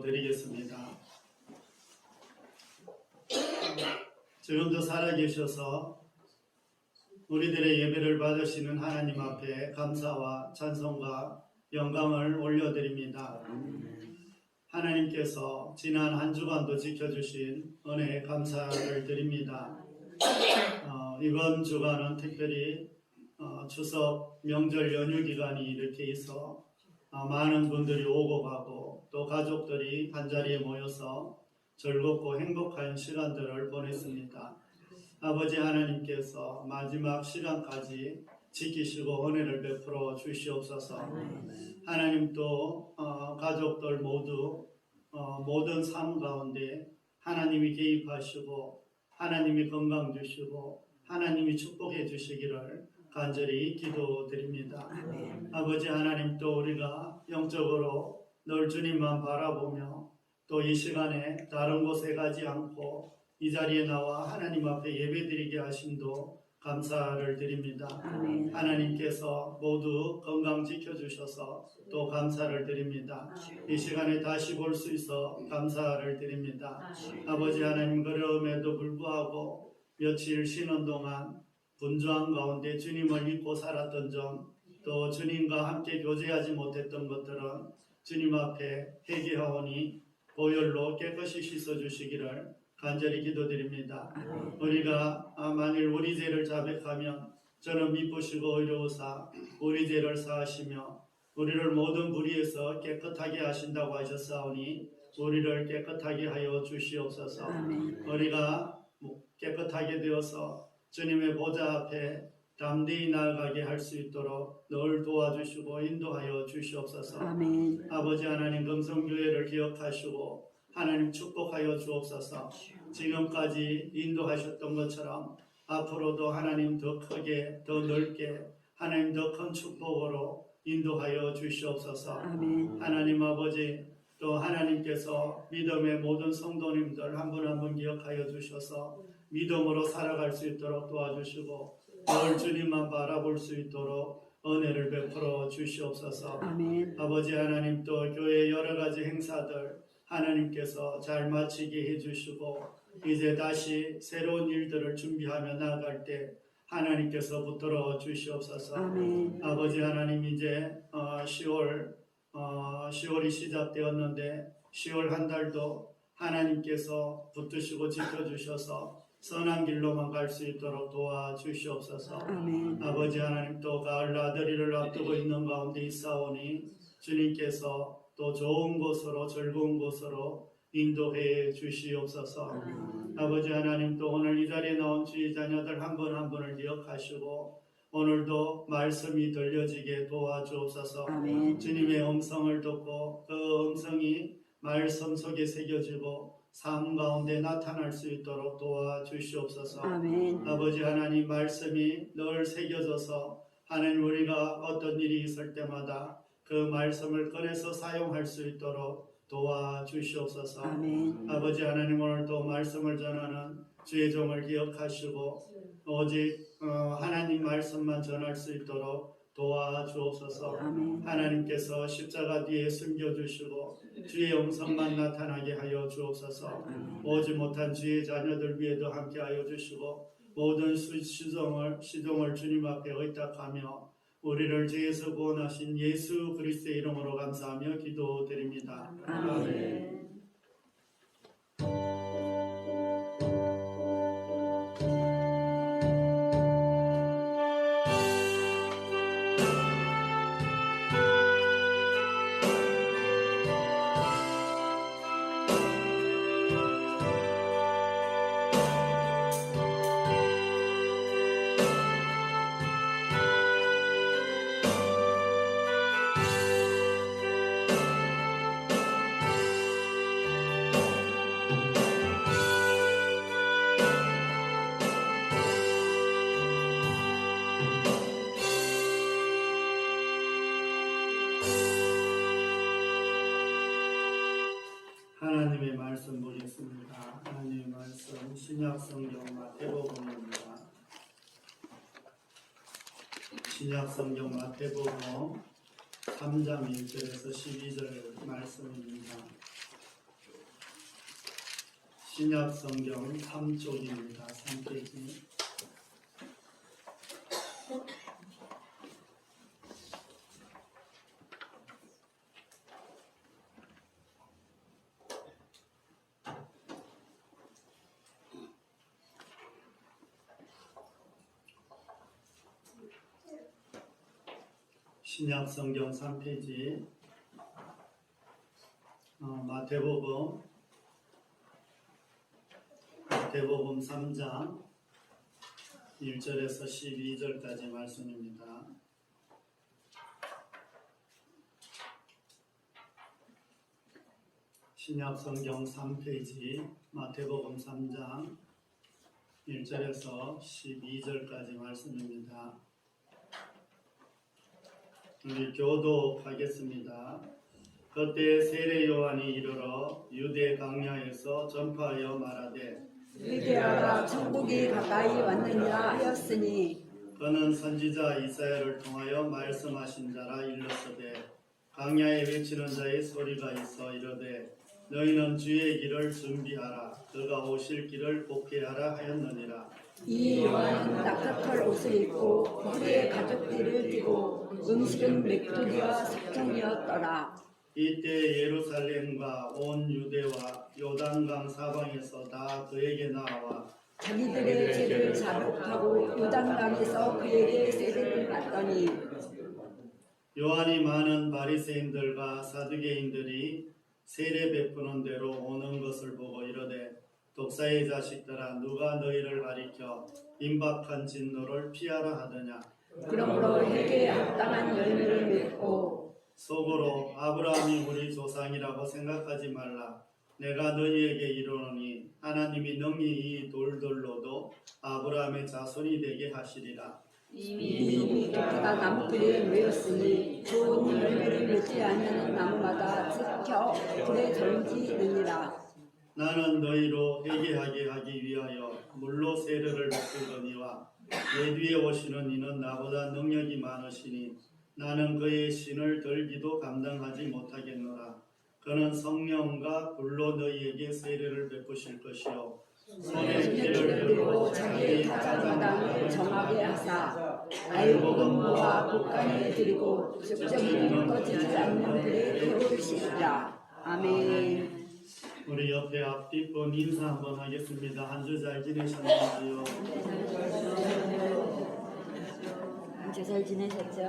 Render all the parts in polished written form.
기도드리겠습니다. 지금도 살아계셔서 우리들의 예배를 받으시는 하나님 앞에 감사와 찬송과 영광을 올려드립니다. 하나님께서 지난 한 주간도 지켜주신 은혜에 감사를 드립니다. 이번 주간은 특별히 추석 명절 연휴 기간이 이렇게 있어 많은 분들이 오고 가고 또 가족들이 한자리에 모여서 즐겁고 행복한 시간들을 보냈습니다. 아버지 하나님께서 마지막 시간까지 지키시고 은혜를 베풀어 주시옵소서. 하나님 또 가족들 모두 모든 삶 가운데 하나님이 개입하시고 하나님이 건강 주시고 하나님이 축복해 주시기를 간절히 기도드립니다. 아버지 하나님 또 우리가 영적으로 늘 주님만 바라보며 또 이 시간에 다른 곳에 가지 않고 이 자리에 나와 하나님 앞에 예배드리게 하심도 감사를 드립니다. 하나님께서 모두 건강 지켜주셔서 또 감사를 드립니다. 이 시간에 다시 볼 수 있어 감사를 드립니다. 아버지 하나님 그럼에도 불구하고 며칠 쉬는 동안 분주한 가운데 주님을 믿고 살았던 점 또 주님과 함께 교제하지 못했던 것들은 주님 앞에 회개하오니 보혈로 깨끗이 씻어주시기를 간절히 기도드립니다. 우리가 만일 우리 죄를 자백하면 저는 미쁘시고 의로우사 우리 죄를 사하시며 우리를 모든 불의에서 깨끗하게 하신다고 하셨사오니 우리를 깨끗하게 하여 주시옵소서. 우리가 깨끗하게 되어서 주님의 보좌 앞에 담대히 나아가게 할 수 있도록 늘 도와주시고 인도하여 주시옵소서. 아멘. 아버지 하나님 금성교회를 기억하시고 하나님 축복하여 주옵소서. 지금까지 인도하셨던 것처럼 앞으로도 하나님 더 크게 더 넓게 하나님 더 큰 축복으로 인도하여 주시옵소서. 아멘. 하나님 아버지 또 하나님께서 믿음의 모든 성도님들 한 분 한 분 기억하여 주셔서 믿음으로 살아갈 수 있도록 도와주시고 늘 주님만 바라볼 수 있도록 은혜를 베풀어 주시옵소서. 아멘. 아버지 하나님 또 교회 여러 가지 행사들 하나님께서 잘 마치게 해주시고 이제 다시 새로운 일들을 준비하며 나아갈 때 하나님께서 붙들어 주시옵소서. 아멘. 아버지 하나님 이제 10월이 시작되었는데 10월 한 달도 하나님께서 붙드시고 지켜주셔서 선한 길로만 갈 수 있도록 도와주시옵소서. 아멘. 아버지 하나님 또 가을 나들이를 앞두고 있는 가운데 있사오니 주님께서 또 좋은 곳으로 즐거운 곳으로 인도해 주시옵소서. 아버지 하나님 또 오늘 이 자리에 나온 주의 자녀들 한 분 한 분을 기억하시고 오늘도 말씀이 들려지게 도와주옵소서. 아멘. 주님의 음성을 듣고 그 음성이 말씀 속에 새겨지고 삶 가운데 나타날 수 있도록 도와주시옵소서. 아멘. 아버지 하나님 말씀이 늘 새겨져서 하나님 우리가 어떤 일이 있을 때마다 그 말씀을 꺼내서 사용할 수 있도록 도와주시옵소서. 아멘. 아버지 하나님 오늘 또 말씀을 전하는 주의 종을 기억하시고 오직 하나님 말씀만 전할 수 있도록 도와주옵소서. 아멘. 하나님께서 십자가 뒤에 숨겨주시고 주의 음성만 나타나게 하여 주옵소서. 오지 못한 주의 자녀들 위에도 함께하여 주시고 모든 시종을 주님 앞에 의탁하며 우리를 죄에서 구원하신 예수 그리스도의 이름으로 감사하며 기도드립니다. 아멘. 하나님의 말씀 보겠습니다. 하나님의 말씀 신약성경 마태복음입니다. 신약성경 마태복음 3장 1절에서 12절 말씀입니다. 신약 성경 3쪽입니다. 3페이지. 신약 성경 3페이지. 마태복음 3장 1절에서 12절까지 말씀입니다. 신약 성경 3페이지 마태복음 3장 1절에서 12절까지 말씀입니다. 우리 교독하겠습니다. 그때 세례 요한이 이르러 유대 강야에서 전파하여 말하되 회개하라 천국이 가까이 왔느니라 하였으니 그는 선지자 이사야를 통하여 말씀하신 자라 일렀으되 강야에 외치는 자의 소리가 있어 이르되 너희는 주의 길을 준비하라 그가 오실 길을 곱게 하라 하였느니라. 이 요한은 낙타털 옷을 입고 허리에 가죽띠를 띠고 음식은 메뚜기와 석청이었더라. 이때 예루살렘과 온 유대와 요단강 사방에서 다 그에게 나와 자기들의 죄를 자복하고 요단강에서 그에게 세례를 받더니 요한이 많은 바리새인들과 사두개인들이 세례 베푸는 대로 오는 것을 보고 이르되 독사의 자식들아 누가 너희를 가리켜 임박한 진노를 피하라 하더냐. 그러므로 회개에 합당한 열매를 맺고 속으로 아브라함이 우리 조상이라고 생각하지 말라. 내가 너희에게 이르노니 하나님이 능히 이 돌들로도 아브라함의 자손이 되게 하시리라. 이미 토끼가 나무들에 놓였으니 좋은 열매를 맺지 않는 나무마다 찢겨 불에 던지느니라. 나는 너희로 회개하게 하기 위하여 물로 세례를 베푸거니와 내 뒤에 오시는 이는 나보다 능력이 많으시니 나는 그의 신을 들기도 감당하지 못하겠노라. 그는 성령과 불로 너희에게 세례를 베푸실 것이요 손에 기를 들고 자기의 타작마당을 정하게 하사 알곡음과 곡간을 드리고 죽적이 꺼지지 않는 불에 태우시리라. 아멘. 우리 옆에 앞뒤분 인사 한번 하겠습니다. 한 주 잘 지내셨나요? 잘 지내셨죠?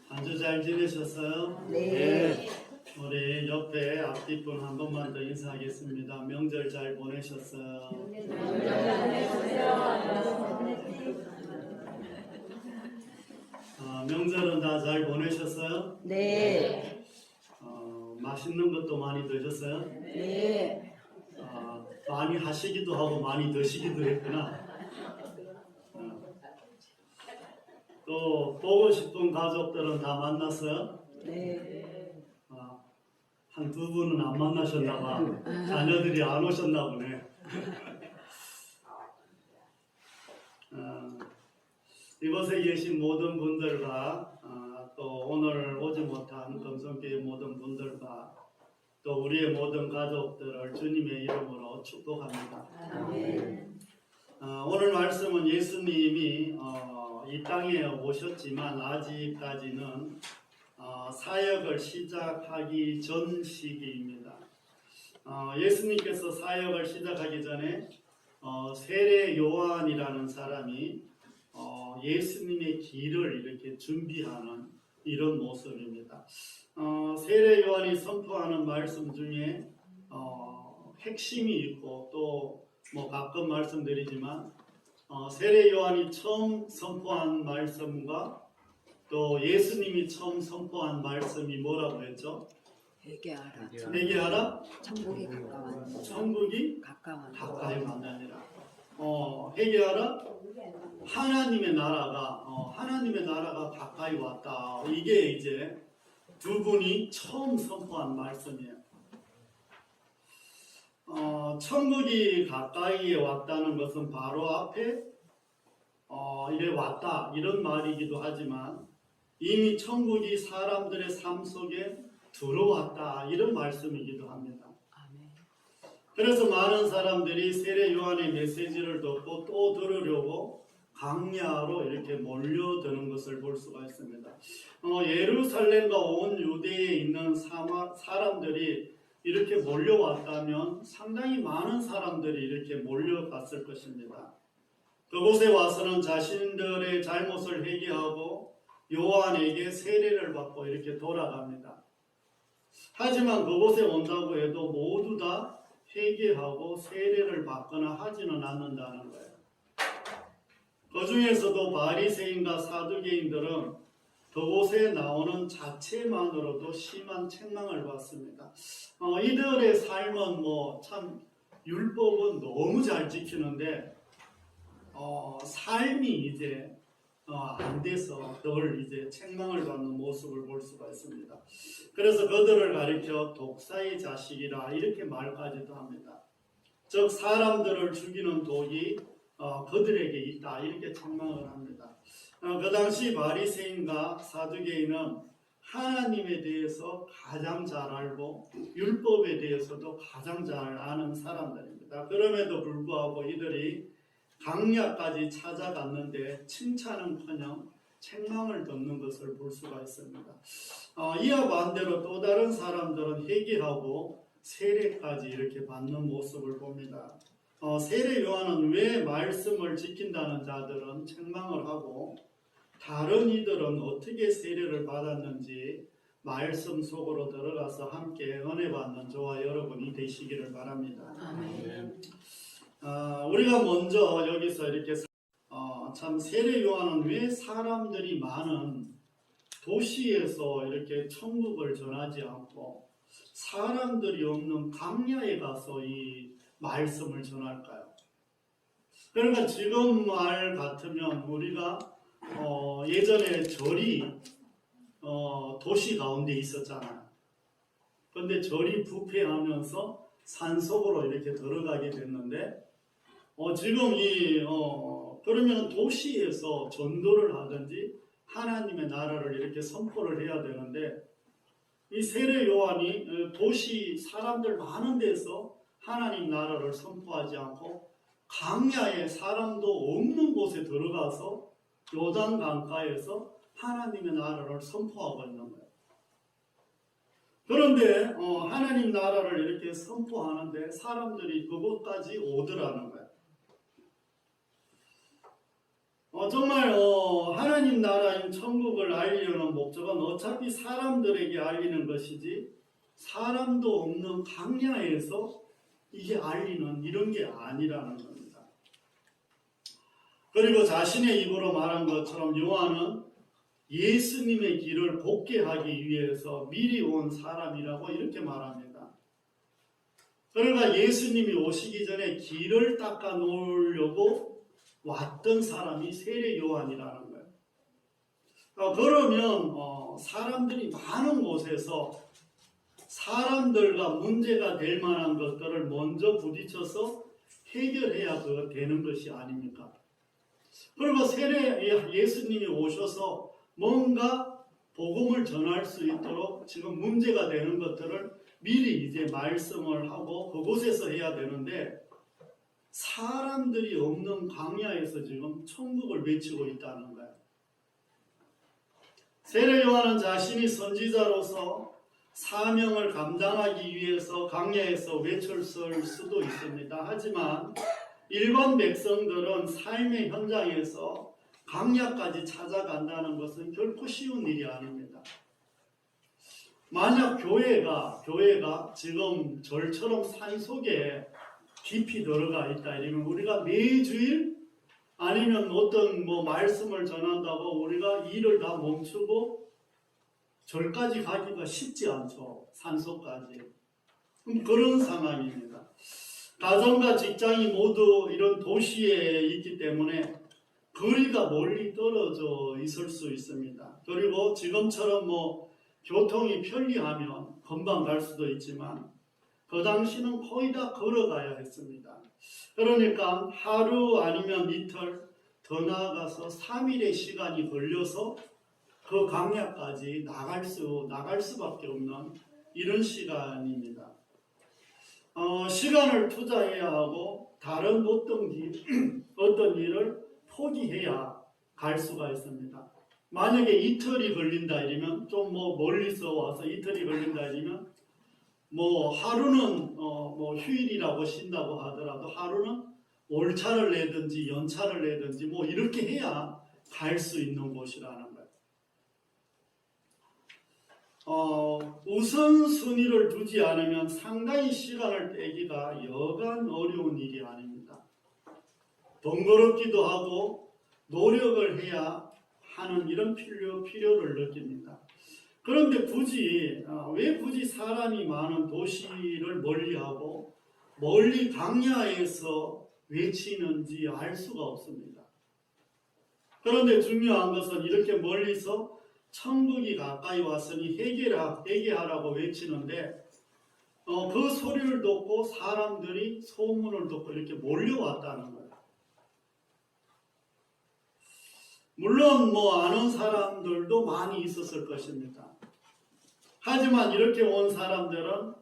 한 주 잘 지내셨어요? 네. 우리 옆에 앞뒤분 한 번만 더 인사하겠습니다. 명절 잘 보내셨어요? 명절은 다 잘 보내셨어요? 네. 맛있는 것도 많이 드셨어요? 네. 많이 하시기도 하고 많이 드시기도 했구나. 또 보고 싶은 가족들은 다 만났어요? 네. 한 두 분은 안 만나셨나 봐. 자녀들이 안 오셨나 보네. 이곳에 계신 모든 분들과 또 오늘 오지 못한 금성교회 모든 분들과 또 우리의 모든 가족들을 주님의 이름으로 축복합니다. 아멘. 오늘 말씀은 예수님이 이 땅에 오셨지만 아직까지는 사역을 시작하기 전 시기입니다. 예수님께서 사역을 시작하기 전에 세례 요한이라는 사람이 예수님의 길을 이렇게 준비하는 이런 모습입니다. 세례 요한이 선포하는 말씀 중에 핵심이 있고 또 뭐 가끔 말씀드리지만 세례 요한이 처음 선포한 말씀과 또 예수님이 처음 선포한 말씀이 뭐라고 했죠? 회개하라. 회개하라. 천국이 가까웠느니라. 천국이 가까웠느니라. 가까이 왔느니라. 회개하라. 하나님의 나라가 가까이 왔다. 이게 이제 두 분이 처음 선포한 말씀이에요. 천국이 가까이에 왔다는 것은 바로 앞에 이래 왔다 이런 말이기도 하지만 이미 천국이 사람들의 삶 속에 들어왔다 이런 말씀이기도 합니다. 아멘. 그래서 많은 사람들이 세례 요한의 메시지를 듣고 또 들으려고 강야로 이렇게 몰려드는 것을 볼 수가 있습니다. 예루살렘과 온 유대에 있는 사람들이 이렇게 몰려왔다면 상당히 많은 사람들이 이렇게 몰려갔을 것입니다. 그곳에 와서는 자신들의 잘못을 회개하고 요한에게 세례를 받고 이렇게 돌아갑니다. 하지만 그곳에 온다고 해도 모두 다 회개하고 세례를 받거나 하지는 않는다는 거예요. 그 중에서도 바리새인과 사두개인들은 그곳에 나오는 자체만으로도 심한 책망을 받습니다. 이들의 삶은 참 율법은 너무 잘 지키는데 삶이 이제 안 돼서 늘 이제 책망을 받는 모습을 볼 수가 있습니다. 그래서 그들을 가리켜 독사의 자식이라 이렇게 말까지도 합니다. 즉 사람들을 죽이는 독이 그들에게 있다 이렇게 책망을 합니다. 그 당시 바리새인과 사두개인은 하나님에 대해서 가장 잘 알고 율법에 대해서도 가장 잘 아는 사람들입니다. 그럼에도 불구하고 이들이 강야까지 찾아갔는데 칭찬은커녕 책망을 듣는 것을 볼 수가 있습니다. 이와 반대로 또 다른 사람들은 회개하고 세례까지 이렇게 받는 모습을 봅니다. 세례 요한은 왜 말씀을 지킨다는 자들은 책망을 하고 다른 이들은 어떻게 세례를 받았는지 말씀 속으로 들어가서 함께 은혜 받는 저와 여러분이 되시기를 바랍니다. 아멘. 우리가 먼저 여기서 이렇게 참 세례 요한은 왜 사람들이 많은 도시에서 이렇게 천국을 전하지 않고 사람들이 없는 강야에 가서 이 말씀을 전할까요? 그러니까 지금 말 같으면 우리가 예전에 절이 도시 가운데 있었잖아요. 그런데 절이 부패하면서 산속으로 이렇게 들어가게 됐는데 지금 그러면 도시에서 전도를 하든지 하나님의 나라를 이렇게 선포를 해야 되는데 이 세례 요한이 도시 사람들 많은 데서 하나님 나라를 선포하지 않고 강야에 사람도 없는 곳에 들어가서 요단 강가에서 하나님의 나라를 선포하고 있는 거예요. 그런데 하나님 나라를 이렇게 선포하는데 사람들이 그곳까지 오더라는 거예요. 정말 하나님 나라인 천국을 알리려는 목적은 어차피 사람들에게 알리는 것이지 사람도 없는 강야에서 이게 알리는 이런 게 아니라는 겁니다. 그리고 자신의 입으로 말한 것처럼 요한은 예수님의 길을 곱게 하기 위해서 미리 온 사람이라고 이렇게 말합니다. 그러니까 예수님이 오시기 전에 길을 닦아 놓으려고 왔던 사람이 세례 요한이라는 거예요. 그러면 사람들이 많은 곳에서 사람들과 문제가 될 만한 것들을 먼저 부딪혀서 해결해야 되는 것이 아닙니까? 그리고 예수님이 오셔서 뭔가 복음을 전할 수 있도록 지금 문제가 되는 것들을 미리 이제 말씀을 하고 그곳에서 해야 되는데 사람들이 없는 광야에서 지금 천국을 외치고 있다는 거예요. 세례 요한은 자신이 선지자로서 사명을 감당하기 위해서 광야에서 외쳤을 수도 있습니다. 하지만 일반 백성들은 삶의 현장에서 광야까지 찾아간다는 것은 결코 쉬운 일이 아닙니다. 만약 교회가 지금 절처럼 산속에 깊이 들어가 있다 이러면 우리가 매주일 아니면 어떤 말씀을 전한다고 우리가 일을 다 멈추고 절까지 가기가 쉽지 않죠. 산속까지. 그런 상황입니다. 가정과 직장이 모두 이런 도시에 있기 때문에 거리가 멀리 떨어져 있을 수 있습니다. 그리고 지금처럼 교통이 편리하면 금방 갈 수도 있지만 그 당시는 거의 다 걸어가야 했습니다. 그러니까 하루 아니면 이틀 더 나아가서 3일의 시간이 걸려서 그 그 강야까지 나갈 수밖에 없는 이런 시간입니다. 시간을 투자해야 하고 다른 어떤 일을 포기해야 갈 수가 있습니다. 만약에 이틀이 걸린다 이러면 좀 멀리서 와서 이틀이 걸린다 이러면 하루는 휴일이라고 쉰다고 하더라도 하루는 월차를 내든지 연차를 내든지 이렇게 해야 갈 수 있는 곳이라는 거예요. 우선순위를 두지 않으면 상당히 시간을 빼기가 여간 어려운 일이 아닙니다. 번거롭기도 하고 노력을 해야 하는 이런 필요를 느낍니다. 그런데 왜 굳이 사람이 많은 도시를 멀리하고 멀리 강야에서 외치는지 알 수가 없습니다. 그런데 중요한 것은 이렇게 멀리서 천국이 가까이 왔으니 회개하라고 외치는데 그 소리를 듣고 사람들이 소문을 듣고 이렇게 몰려왔다는 거예요. 물론 아는 사람들도 많이 있었을 것입니다. 하지만 이렇게 온 사람들은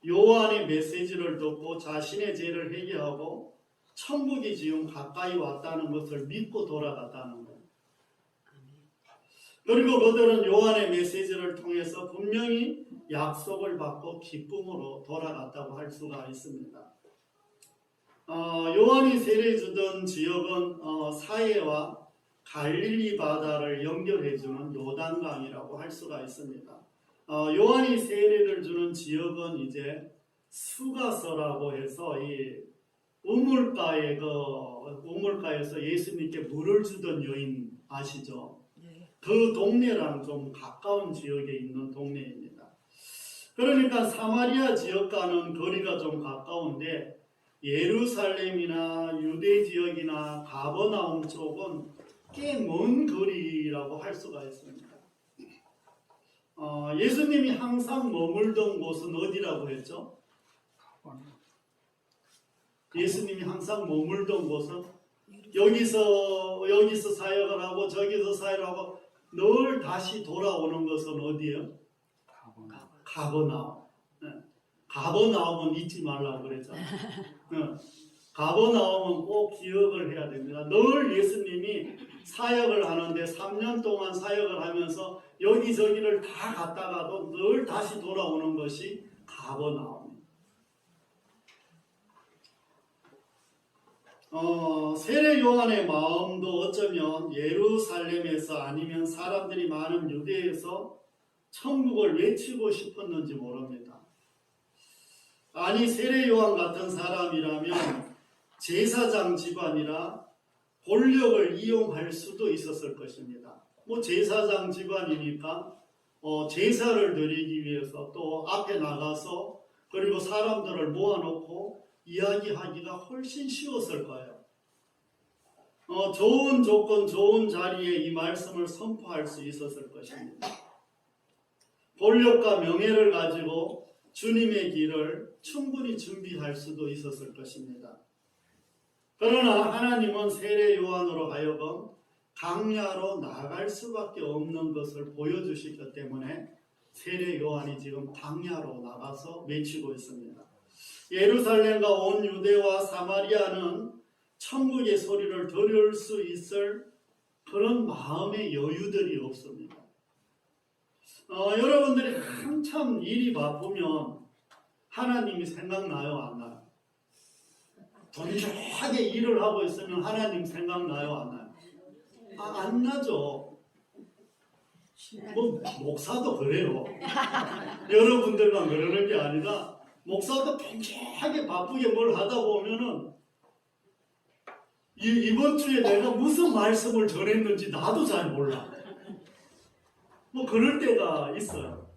요한의 메시지를 듣고 자신의 죄를 회개하고 천국이 지금 가까이 왔다는 것을 믿고 돌아갔다는 거예요. 그리고 그들은 요한의 메시지를 통해서 분명히 약속을 받고 기쁨으로 돌아갔다고 할 수가 있습니다. 요한이 세례주던 지역은 사해와 갈릴리 바다를 연결해주는 요단강이라고 할 수가 있습니다. 요한이 세례를 주는 지역은 이제 수가서라고 해서 이 우물가에서 예수님께 물을 주던 여인 아시죠? 네. 그 동네랑 좀 가까운 지역에 있는 동네입니다. 그러니까 사마리아 지역과는 거리가 좀 가까운데 예루살렘이나 유대 지역이나 가버나움 쪽은 꽤 먼 거리라고 할 수가 있습니다. 예수님이 항상 머물던 곳은 어디라고 했죠? 예수님이 항상 머물던 곳은 여기서 사역을 하고 저기서 사역을 하고 늘 다시 돌아오는 것은 어디예요? 가버나움. 가버나움은 잊지 말라고 그랬잖아요. 가버나움은 꼭 기억을 해야 됩니다. 늘 예수님이 사역을 하는데 3년 동안 사역을 하면서 여기저기를 다 갔다가도 늘 다시 돌아오는 것이 가버나움. 세례 요한의 마음도 어쩌면 예루살렘에서 아니면 사람들이 많은 유대에서 천국을 외치고 싶었는지 모릅니다. 아니 세례 요한 같은 사람이라면 제사장 집안이라 권력을 이용할 수도 있었을 것입니다. 제사장 집안이니까 제사를 드리기 위해서 또 앞에 나가서 그리고 사람들을 모아놓고 이야기하기가 훨씬 쉬웠을 거예요. 좋은 조건, 좋은 자리에 이 말씀을 선포할 수 있었을 것입니다. 권력과 명예를 가지고 주님의 길을 충분히 준비할 수도 있었을 것입니다. 그러나 하나님은 세례 요한으로 하여금 강야로 나갈 수밖에 없는 것을 보여주시기 때문에 세례 요한이 지금 강야로 나가서 외치고 있습니다. 예루살렘과 온 유대와 사마리아는 천국의 소리를 들을 수 있을 그런 마음의 여유들이 없습니다. 여러분들이 한참 일이 바쁘면 하나님이 생각나요, 안 나요? 건조하게 일을 하고 있으면 하나님 생각나요, 안 나요? 안 나죠. 목사도 그래요. 여러분들만 그러는 게 아니라 목사도 건조하게 바쁘게 뭘 하다 보면은 이번 주에 내가 무슨 말씀을 전했는지 나도 잘 몰라. 그럴 때가 있어요.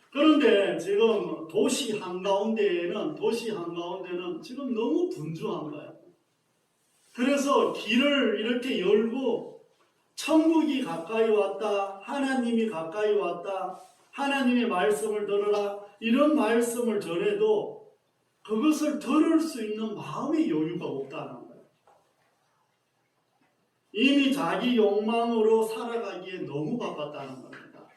그런데 지금 도시 한가운데는 지금 너무 분주한 거예요. 그래서 길을 이렇게 열고 천국이 가까이 왔다, 하나님이 가까이 왔다, 하나님의 말씀을 들으라, 이런 말씀을 전해도 그것을 들을 수 있는 마음의 여유가 없다는 거예요. 이미 자기 욕망으로 살아가기에 너무 바빴다는 겁니다.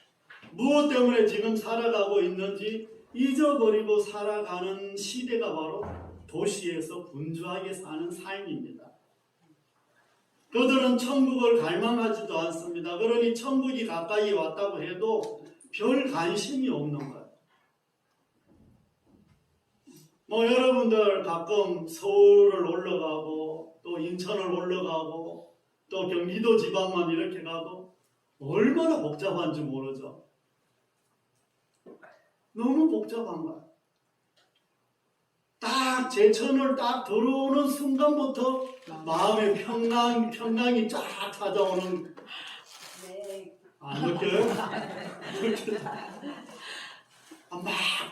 무엇 때문에 지금 살아가고 있는지 잊어버리고 살아가는 시대가 바로 도시에서 분주하게 사는 삶입니다. 그들은 천국을 갈망하지도 않습니다. 그러니 천국이 가까이 왔다고 해도 별 관심이 없는 거예요. 여러분들 가끔 서울을 올라가고 또 인천을 올라가고 또 경기도 지방만 이렇게 가도 얼마나 복잡한지 모르죠. 너무 복잡한 거야. 딱 제천을 딱 들어오는 순간부터 마음의 평강이 쫙 찾아오는. 안 느껴요? 막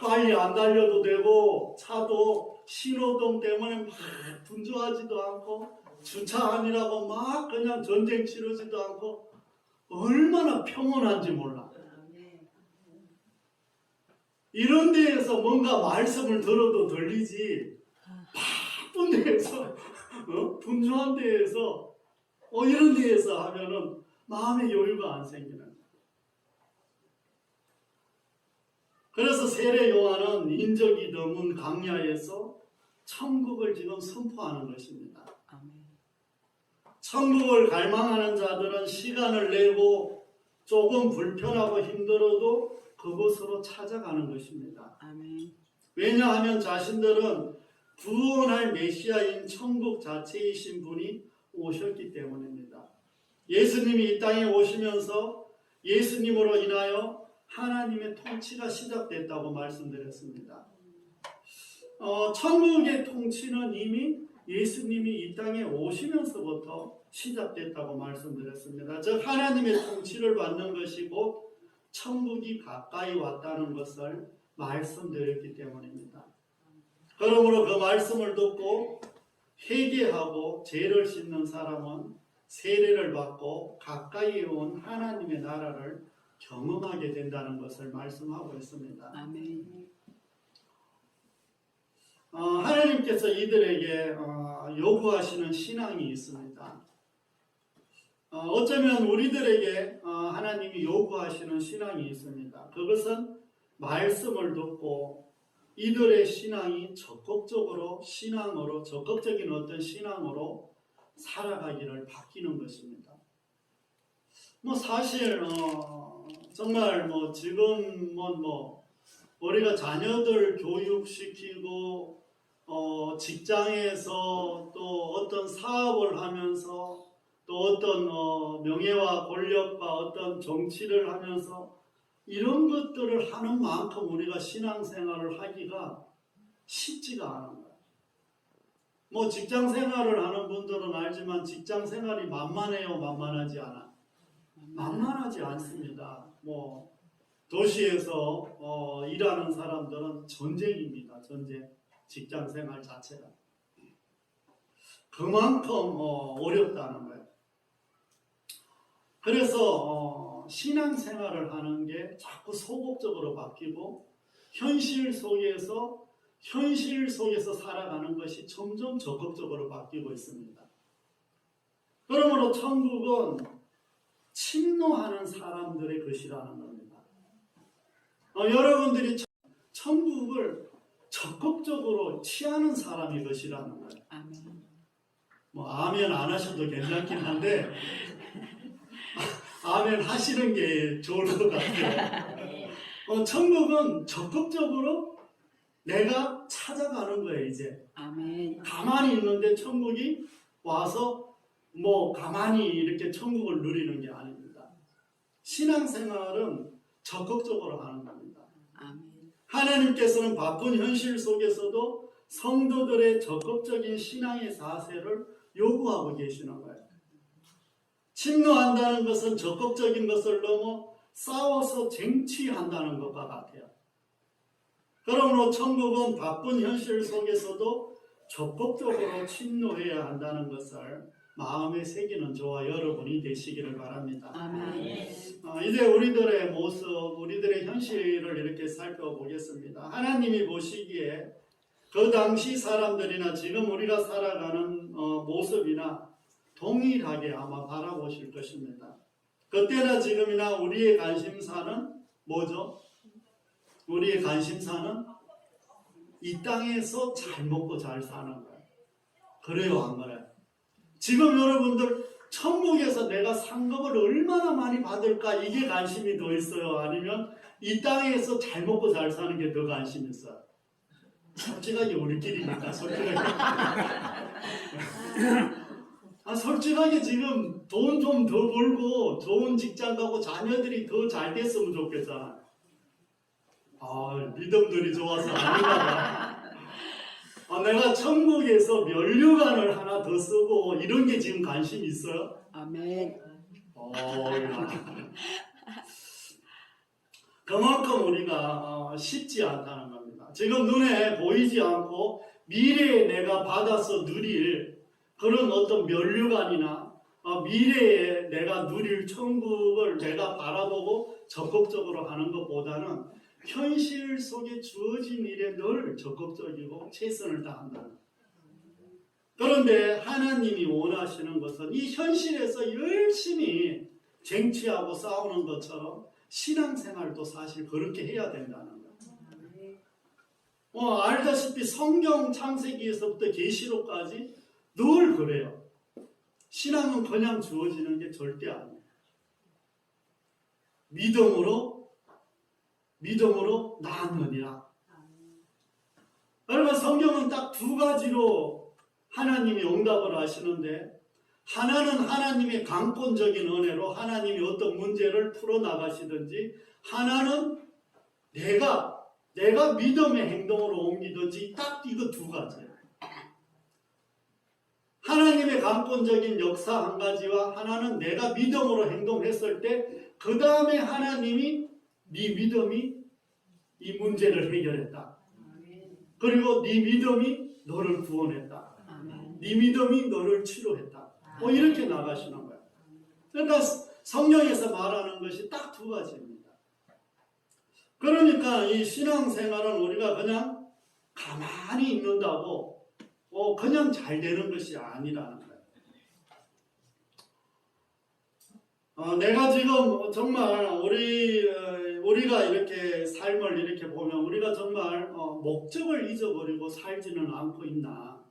빨리 안 달려도 되고 차도 신호등 때문에 막 분주하지도 않고 주차하느라고 막 그냥 전쟁 치르지도 않고 얼마나 평온한지 몰라. 이런 데에서 뭔가 말씀을 들어도 들리지 바쁜 데에서 분주한 데에서 이런 데에서 하면은 마음의 여유가 안 생기는 거예요. 그래서 세례 요한은 인적이 드문 강야에서 천국을 지금 선포하는 것입니다. 천국을 갈망하는 자들은 시간을 내고 조금 불편하고 힘들어도 그곳으로 찾아가는 것입니다. 왜냐하면 자신들은 구원할 메시아인 천국 자체이신 분이 오셨기 때문입니다. 예수님이 이 땅에 오시면서 예수님으로 인하여 하나님의 통치가 시작됐다고 말씀드렸습니다. 천국의 통치는 이미 예수님이 이 땅에 오시면서부터 시작됐다고 말씀드렸습니다. 즉 하나님의 통치를 받는 것이 곧 천국이 가까이 왔다는 것을 말씀드렸기 때문입니다. 그러므로 그 말씀을 듣고 회개하고 죄를 씻는 사람은 세례를 받고 가까이 온 하나님의 나라를 경험하게 된다는 것을 말씀하고 있습니다. 하나님께서 이들에게 요구하시는 신앙이 있습니다. 어쩌면 우리들에게 하나님이 요구하시는 신앙이 있습니다. 그것은 말씀을 듣고 이들의 신앙이 적극적으로 적극적인 어떤 신앙으로 살아가기를 바뀌는 것입니다. 사실 정말 지금 우리가 자녀들 교육시키고 직장에서 또 어떤 사업을 하면서 또 어떤 명예와 권력과 어떤 정치를 하면서 이런 것들을 하는 만큼 우리가 신앙생활을 하기가 쉽지가 않은 거예요. 직장 생활을 하는 분들은 알지만 직장 생활이 만만해요, 만만하지 않아? 만만하지 않습니다. 도시에서 일하는 사람들은 전쟁입니다. 전쟁. 직장 생활 자체가. 그만큼 어렵다는 거예요. 그래서 신앙생활을 하는 게 자꾸 소극적으로 바뀌고 현실 속에서 살아가는 것이 점점 적극적으로 바뀌고 있습니다. 그러므로 천국은 침노하는 사람들의 것이라는 겁니다. 여러분들이 천국을 적극적으로 취하는 사람의 것이라는 거예요. 아멘 안 하셔도 괜찮긴 한데 아멘 하시는 게 좋을 것 같아요. 천국은 적극적으로 내가 찾아가는 거예요. 이제 가만히 있는데 천국이 와서 가만히 이렇게 천국을 누리는 게 아닙니다. 신앙생활은 적극적으로 하는 겁니다. 하나님께서는 바쁜 현실 속에서도 성도들의 적극적인 신앙의 자세를 요구하고 계시는 거예요. 침노한다는 것은 적극적인 것을 넘어 싸워서 쟁취한다는 것과 같아요. 그러므로 천국은 바쁜 현실 속에서도 적극적으로 침노해야 한다는 것을 마음에 새기는 저와 여러분이 되시기를 바랍니다. 이제 우리들의 모습, 우리들의 현실을 이렇게 살펴보겠습니다. 하나님이 보시기에 그 당시 사람들이나 지금 우리가 살아가는 모습이나 동일하게 아마 바라보실 것입니다. 그때나 지금이나 우리의 관심사는 뭐죠? 우리의 관심사는 이 땅에서 잘 먹고 잘 사는 거예요. 그래요, 안 그래요? 지금 여러분들 천국에서 내가 상급을 얼마나 많이 받을까 이게 관심이 더 있어요? 아니면 이 땅에서 잘 먹고 잘 사는 게 더 관심 있어요? 솔직하게 우리끼리니까 솔직하게. 솔직하게 지금 돈 좀 더 벌고 좋은 직장 가고 자녀들이 더 잘 됐으면 좋겠잖아. 믿음들이 좋아서 아닌가 봐. 내가 천국에서 면류관을 하나 더 쓰고 이런 게 지금 관심 있어요? 아멘. 그만큼 우리가 쉽지 않다는 겁니다. 지금 눈에 보이지 않고 미래에 내가 받아서 누릴 그런 어떤 면류관이나 미래에 내가 누릴 천국을 내가 바라보고 적극적으로 하는 것보다는 현실 속에 주어진 일에 늘 적극적이고 최선을 다한다는 거예요. 그런데 하나님이 원하시는 것은 이 현실에서 열심히 쟁취하고 싸우는 것처럼 신앙생활도 사실 그렇게 해야 된다는 거예요. 알다시피 성경 창세기에서부터 계시록까지 늘 그래요. 신앙은 그냥 주어지는 게 절대 아니에요. 믿음으로 나느니라. 여러분 성경은 딱 두 가지로 하나님이 응답을 하시는데, 하나는 하나님의 강권적인 은혜로 하나님이 어떤 문제를 풀어나가시든지, 하나는 내가 믿음의 행동으로 옮기든지, 딱 이거 두 가지예요. 하나님의 강권적인 역사 한 가지와 하나는 내가 믿음으로 행동했을 때 그 다음에 하나님이 네 믿음이 이 문제를 해결했다. 그리고 네 믿음이 너를 구원했다. 네 믿음이 너를 치료했다. 이렇게 나가시는 거예요. 그러니까 성경에서 말하는 것이 딱 두 가지입니다. 그러니까 이 신앙생활은 우리가 그냥 가만히 있는다고 그냥 잘 되는 것이 아니라는 거예요. 내가 지금 정말 우리가 이렇게 삶을 이렇게 보면 우리가 정말 목적을 잊어버리고 살지는 않고 있나,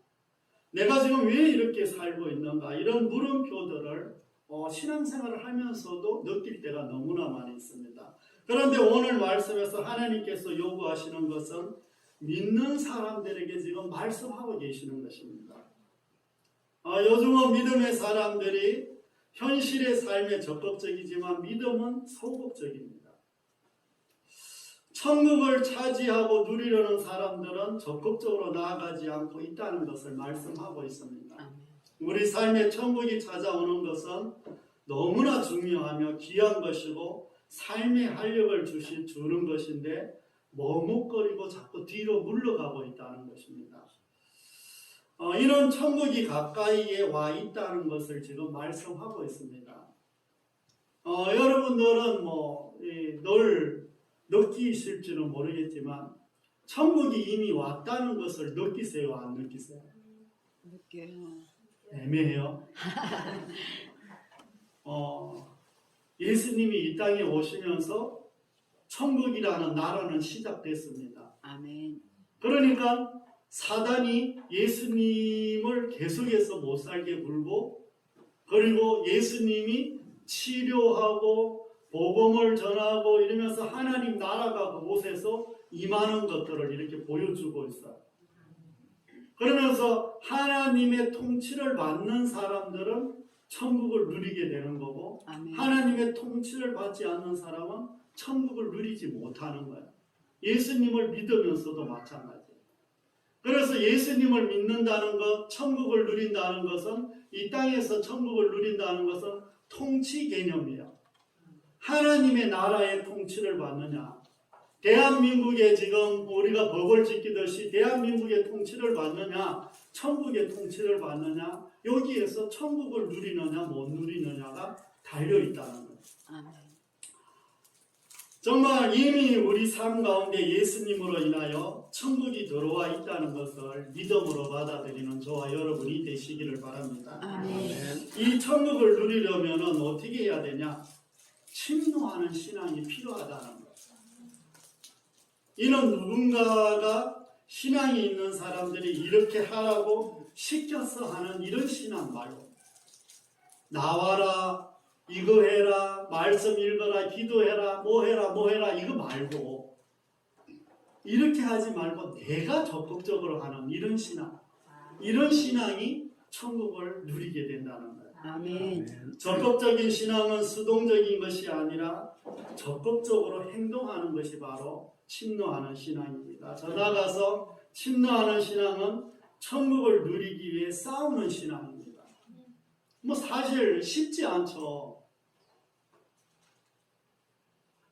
내가 지금 왜 이렇게 살고 있는가, 이런 물음표들을 신앙생활을 하면서도 느낄 때가 너무나 많이 있습니다. 그런데 오늘 말씀에서 하나님께서 요구하시는 것은 믿는 사람들에게 지금 말씀하고 계시는 것입니다. 요즘은 믿음의 사람들이 현실의 삶에 적극적이지만 믿음은 소극적입니다. 천국을 차지하고 누리려는 사람들은 적극적으로 나아가지 않고 있다는 것을 말씀하고 있습니다. 우리 삶에 천국이 찾아오는 것은 너무나 중요하며 귀한 것이고 삶의 활력을 주는 것인데 머뭇거리고 자꾸 뒤로 물러가고 있다는 것입니다. 이런 천국이 가까이에 와 있다는 것을 지금 말씀하고 있습니다. 여러분들은 늘 느끼실지는 모르겠지만 천국이 이미 왔다는 것을 느끼세요? 안 느끼세요? 느껴요. 애매해요. 예수님이 이 땅에 오시면서 천국이라는 나라는 시작됐습니다. 아멘. 그러니까 사단이 예수님을 계속해서 못 살게 굴고, 그리고 예수님이 치료하고 복음을 전하고 이러면서 하나님 나라가 그곳에서 임하는 것들을 이렇게 보여주고 있어요. 그러면서 하나님의 통치를 받는 사람들은 천국을 누리게 되는 거고, 아멘. 하나님의 통치를 받지 않는 사람은 천국을 누리지 못하는 거예요. 예수님을 믿으면서도 마찬가지예요. 그래서 예수님을 믿는다는 것, 천국을 누린다는 것은, 이 땅에서 천국을 누린다는 것은 통치 개념이에요. 하나님의 나라의 통치를 받느냐, 대한민국에 지금 우리가 법을 지키듯이 대한민국의 통치를 받느냐, 천국의 통치를 받느냐, 여기에서 천국을 누리느냐 못 누리느냐가 달려있다는 거예요. 아멘. 정말 이미 우리 삶 가운데 예수님으로 인하여 천국이 들어와 있다는 것을 믿음으로 받아들이는 저와 여러분이 되시기를 바랍니다. 아멘. 이 천국을 누리려면 어떻게 해야 되냐? 침노하는 신앙이 필요하다는 것. 이는 누군가가 신앙이 있는 사람들이 이렇게 하라고 시켜서 하는 이런 신앙 말고, 나와라, 이거 해라, 말씀 읽어라, 기도해라, 뭐 해라 이거 말고, 이렇게 하지 말고 내가 적극적으로 하는 이런 신앙, 이런 신앙이 천국을 누리게 된다는 거예요. 아멘. 적극적인 신앙은 수동적인 것이 아니라 적극적으로 행동하는 것이 바로 침노하는 신앙입니다. 더 나아가서 침노하는 신앙은 천국을 누리기 위해 싸우는 신앙입니다. 뭐 사실 쉽지 않죠.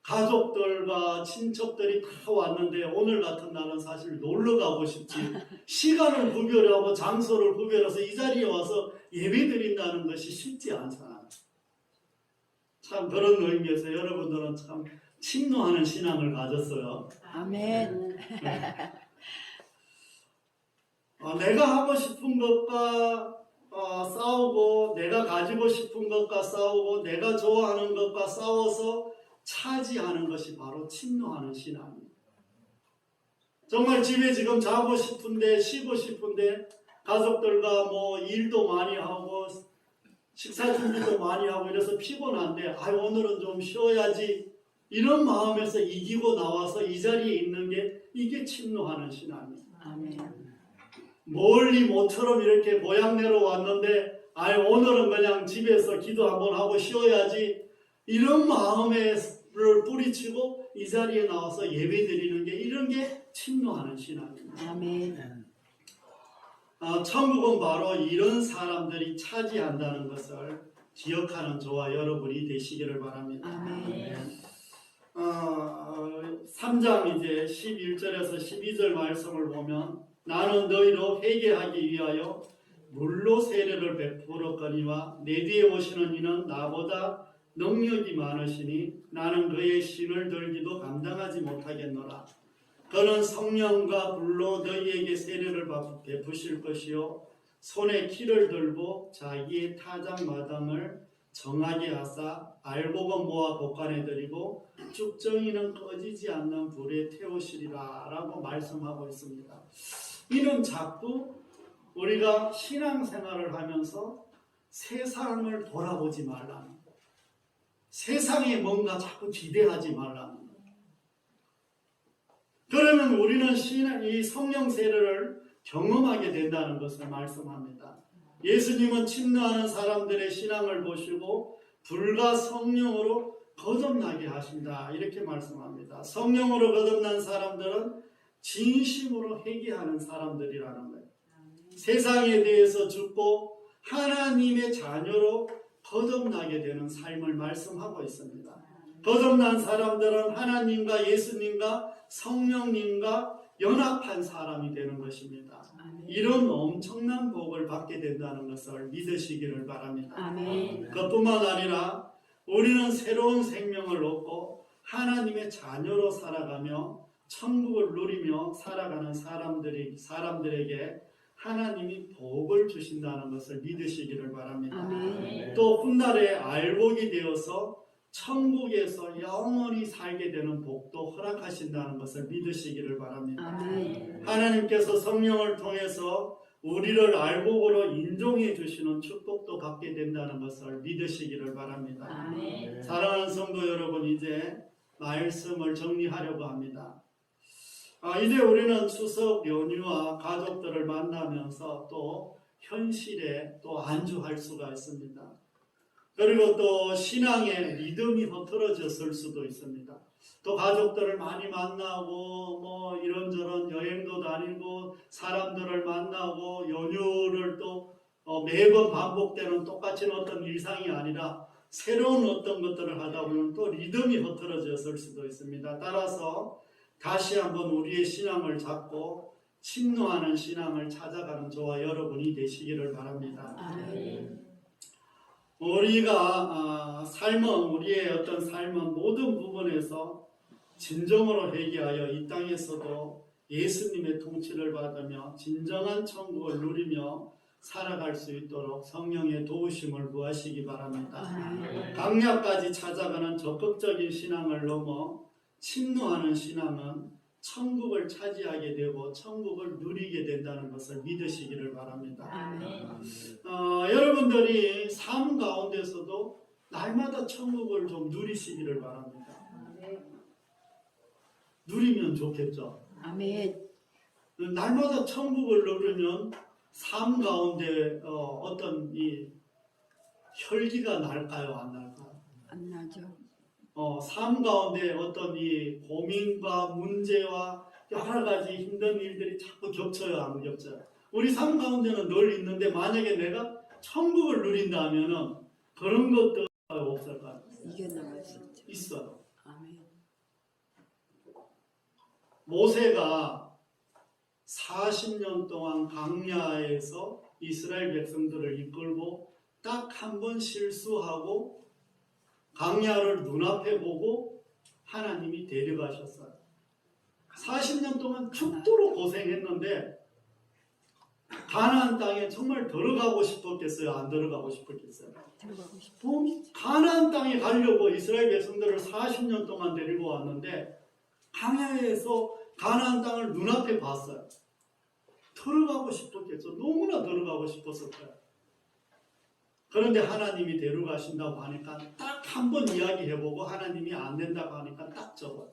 가족들과 친척들이 다 왔는데 오늘 같은 날은 사실 놀러 가고 싶지, 시간을 구별하고 장소를 구별해서 이 자리에 와서 예배 드린다는 것이 쉽지 않잖아요. 참 그런 의미에서 여러분들은 참 침노하는 신앙을 가졌어요. 아멘. 내가 하고 싶은 것과 싸우고, 내가 가지고 싶은 것과 싸우고, 내가 좋아하는 것과 싸워서 차지하는 것이 바로 침노하는 신앙입니다. 정말 집에 지금 자고 싶은데, 쉬고 싶은데, 가족들과 뭐 일도 많이 하고 식사 준비도 많이 하고 이래서 피곤한데, 오늘은 좀 쉬어야지, 이런 마음에서 이기고 나와서 이 자리에 있는 게, 이게 침노하는 신앙입니다. 아멘. 멀리 모처럼 이렇게 고향내로 왔는데, 오늘은 그냥 집에서 기도 한번 하고 쉬어야지, 이런 마음을 뿌리치고 이 자리에 나와서 예배 드리는 게, 이런 게 침노하는 신앙입니다. 아멘. 천국은 바로 이런 사람들이 차지한다는 것을 기억하는 저와 여러분이 되시기를 바랍니다. 아멘. 3장 이제 11절에서 12절 말씀을 보면, 나는 너희로 회개하기 위하여 물로 세례를 베풀었거니와 내 뒤에 오시는 이는 나보다 능력이 많으시니 나는 그의 신을 들기도 감당하지 못하겠노라. 그는 성령과 불로 너희에게 세례를 베푸실 것이요 손에 키를 들고 자기의 타작 마당을 정하게 하사 알곡은 모아 곡간에 들이고 쭉정이는 꺼지지 않는 불에 태우시리라 라고 말씀하고 있습니다. 이는 자꾸 우리가 신앙생활을 하면서 세상을 돌아보지 말라는 거예요. 세상에 뭔가 자꾸 기대하지 말라는 거예요. 그러면 우리는 이 성령 세례를 경험하게 된다는 것을 말씀합니다. 예수님은 침노하는 사람들의 신앙을 보시고 불과 성령으로 거듭나게 하신다, 이렇게 말씀합니다. 성령으로 거듭난 사람들은 진심으로 회개하는 사람들이라는 거예요. 세상에 대해서 죽고 하나님의 자녀로 거듭나게 되는 삶을 말씀하고 있습니다. 거듭난 사람들은 하나님과 예수님과 성령님과 연합한 사람이 되는 것입니다. 이런 엄청난 복을 받게 된다는 것을 믿으시기를 바랍니다. 아멘. 그뿐만 아니라 우리는 새로운 생명을 얻고 하나님의 자녀로 살아가며 천국을 누리며 살아가는 사람들에게 하나님이 복을 주신다는 것을 믿으시기를 바랍니다. 아멘. 또 훗날에 알곡이 되어서 천국에서 영원히 살게 되는 복도 허락하신다는 것을 믿으시기를 바랍니다. 아멘. 하나님께서 성령을 통해서 우리를 알곡으로 인종해 주시는 축복도 받게 된다는 것을 믿으시기를 바랍니다. 아멘. 사랑하는 성도 여러분, 이제 말씀을 정리하려고 합니다. 이제 우리는 추석 연휴와 가족들을 만나면서 또 현실에 또 안주할 수가 있습니다. 그리고 또 신앙의 리듬이 흐트러졌을 수도 있습니다. 또 가족들을 많이 만나고 뭐 이런저런 여행도 다니고 사람들을 만나고 연휴를 또 매번 반복되는 똑같은 어떤 일상이 아니라 새로운 어떤 것들을 하다 보면 또 리듬이 흐트러졌을 수도 있습니다. 따라서 다시 한번 우리의 신앙을 잡고 침노하는 신앙을 찾아가는 저와 여러분이 되시기를 바랍니다. 아멘. 우리가 우리의 어떤 삶은 모든 부분에서 진정으로 회개하여 이 땅에서도 예수님의 통치를 받으며 진정한 천국을 누리며 살아갈 수 있도록 성령의 도우심을 구하시기 바랍니다. 강약까지 찾아가는 적극적인 신앙을 넘어 침노하는 신앙은 천국을 차지하게 되고 천국을 누리게 된다는 것을 믿으시기를 바랍니다. 여러분들이 삶 가운데서도 날마다 천국을 좀 누리시기를 바랍니다. 누리면 좋겠죠. 아멘. 날마다 천국을 누리면 삶 가운데 어떤 이 혈기가 날까요, 안 날까요? 안 나죠. 삶 가운데 어떤 이 고민과 문제와 여러 가지 힘든 일들이 자꾸 겹쳐요, 안 겹쳐요? 우리 삶 가운데는 늘 있는데 만약에 내가 천국을 누린다면은 그런 것도 없을까요? 이겨나갈 수 있죠. 있어요. 아멘. 모세가 40년 동안 광야에서 이스라엘 백성들을 이끌고 딱 한 번 실수하고 광야를 눈앞에 보고 하나님이 데려가셨어요. 40년 동안 죽도록 고생했는데 가나안 땅에 정말 들어가고 싶었겠어요? 안 들어가고 싶었겠어요? 들어가고 싶어. 가나안 땅에 가려고 이스라엘 백성들을 40년 동안 데리고 왔는데 광야에서 가나안 땅을 눈앞에 봤어요. 들어가고 싶었겠죠. 너무나 들어가고 싶었을 거예요. 그런데 하나님이 데려가신다고 하니까 딱 한 번 이야기해보고 하나님이 안 된다고 하니까 딱 접어요.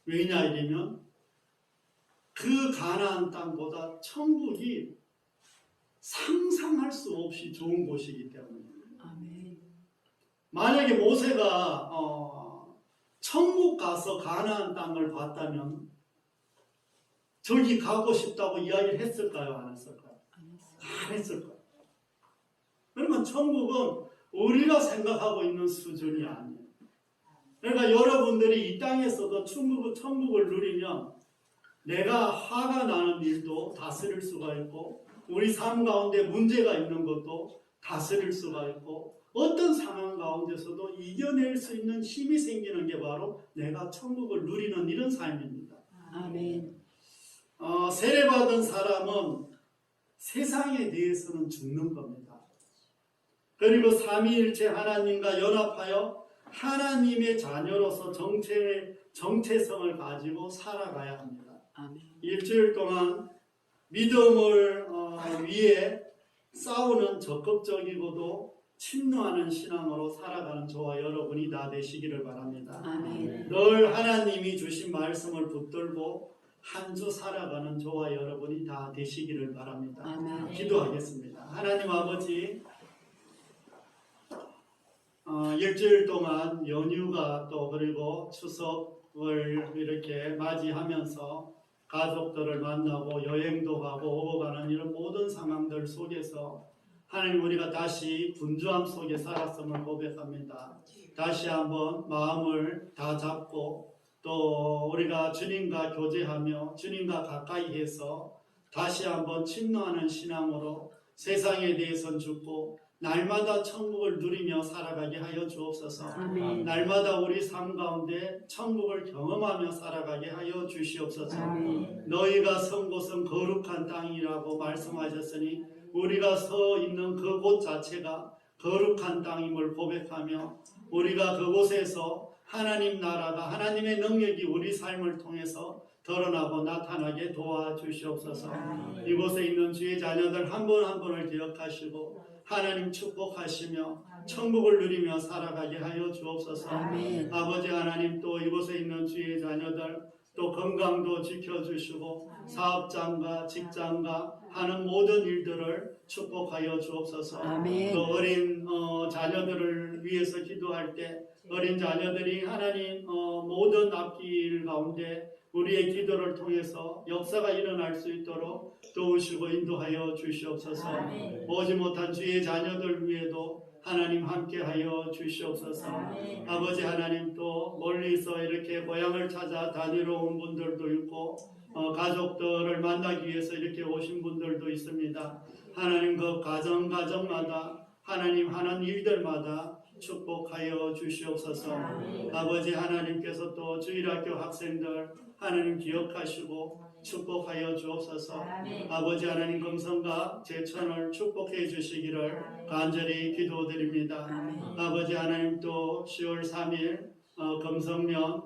왜냐 이러면 그 가나안 땅보다 천국이 상상할 수 없이 좋은 곳이기 때문입니다. 아멘. 만약에 모세가 천국 가서 가나안 땅을 봤다면 저기 가고 싶다고 이야기를 했을까요? 안 했을까요? 안 했을 거예요. 그러면 천국은 우리가 생각하고 있는 수준이 아니에요. 그러니까 여러분들이 이 땅에서도 천국을 누리면 내가 화가 나는 일도 다스릴 수가 있고 우리 삶 가운데 문제가 있는 것도 다스릴 수가 있고 어떤 상황 가운데서도 이겨낼 수 있는 힘이 생기는 게 바로 내가 천국을 누리는 이런 삶입니다. 아멘. 세례받은 사람은 세상에 대해서는 죽는 겁니다. 그리고 삼위일체 하나님과 연합하여 하나님의 자녀로서 정체성을 가지고 살아가야 합니다. 아멘. 일주일 동안 믿음을 위해 싸우는 적극적이고도 침노하는 신앙으로 살아가는 저와 여러분이 다 되시기를 바랍니다. 아멘. 늘 하나님이 주신 말씀을 붙들고 한 주 살아가는 저와 여러분이 다 되시기를 바랍니다. 아멘. 기도하겠습니다. 하나님 아버지, 일주일 동안 연휴가 또 그리고 추석을 이렇게 맞이하면서 가족들을 만나고 여행도 가고 오고 가는 이런 모든 상황들 속에서 하나님 우리가 다시 분주함 속에 살았음을 고백합니다. 다시 한번 마음을 다 잡고 또 우리가 주님과 교제하며 주님과 가까이 해서 다시 한번 침노하는 신앙으로 세상에 대해선 죽고 날마다 천국을 누리며 살아가게 하여 주옵소서. 아멘. 날마다 우리 삶 가운데 천국을 경험하며 살아가게 하여 주시옵소서. 아멘. 너희가 선 곳은 거룩한 땅이라고 말씀하셨으니 우리가 서 있는 그곳 자체가 거룩한 땅임을 고백하며 우리가 그곳에서 하나님 나라가 하나님의 능력이 우리 삶을 통해서 드러나고 나타나게 도와주시옵소서. 이곳에 있는 주의 자녀들 한 분 한 분을 기억하시고 하나님 축복하시며 천국을 누리며 살아가게 하여 주옵소서. 아멘. 아버지 하나님 또 이곳에 있는 주의 자녀들 또 건강도 지켜주시고 사업장과 직장과 하는 모든 일들을 축복하여 주옵소서. 아멘. 또 어린 자녀들을 위해서 기도할 때 어린 자녀들이 하나님 모든 앞길 가운데 우리의 기도를 통해서 역사가 일어날 수 있도록 도우시고 인도하여 주시옵소서. 아멘. 오지 못한 주의 자녀들 위에도 하나님 함께하여 주시옵소서. 아멘. 아버지 하나님 또 멀리서 이렇게 고향을 찾아 다니러 온 분들도 있고 가족들을 만나기 위해서 이렇게 오신 분들도 있습니다. 하나님 그 가정마다 하나님 하는 일들마다 축복하여 주시옵소서. 아버지 하나님께서 또 주일학교 학생들 하나님 기억하시고 축복하여 주옵소서. 아버지 하나님 금성과 제천을 축복해 주시기를 간절히 기도드립니다. 아버지 하나님 또 10월 3일 금성면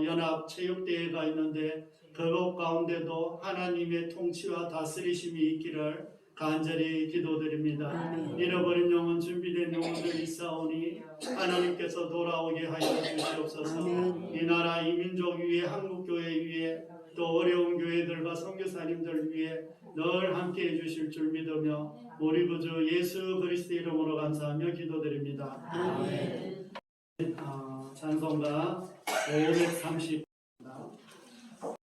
연합 체육대회가 있는데 그것 가운데도 하나님의 통치와 다스리심이 있기를 간절히 기도드립니다. 잃어버린 영혼 준비된 영혼들이 있사오니 하나님께서 돌아오게 하여 주시옵소서. 이 나라 이 민족 위에 한국교회 위에 또 어려운 교회들과 선교사님들 위해 늘 함께해 주실 줄 믿으며 우리 구주 예수 그리스도 이름으로 감사하며 기도드립니다. 찬송가 530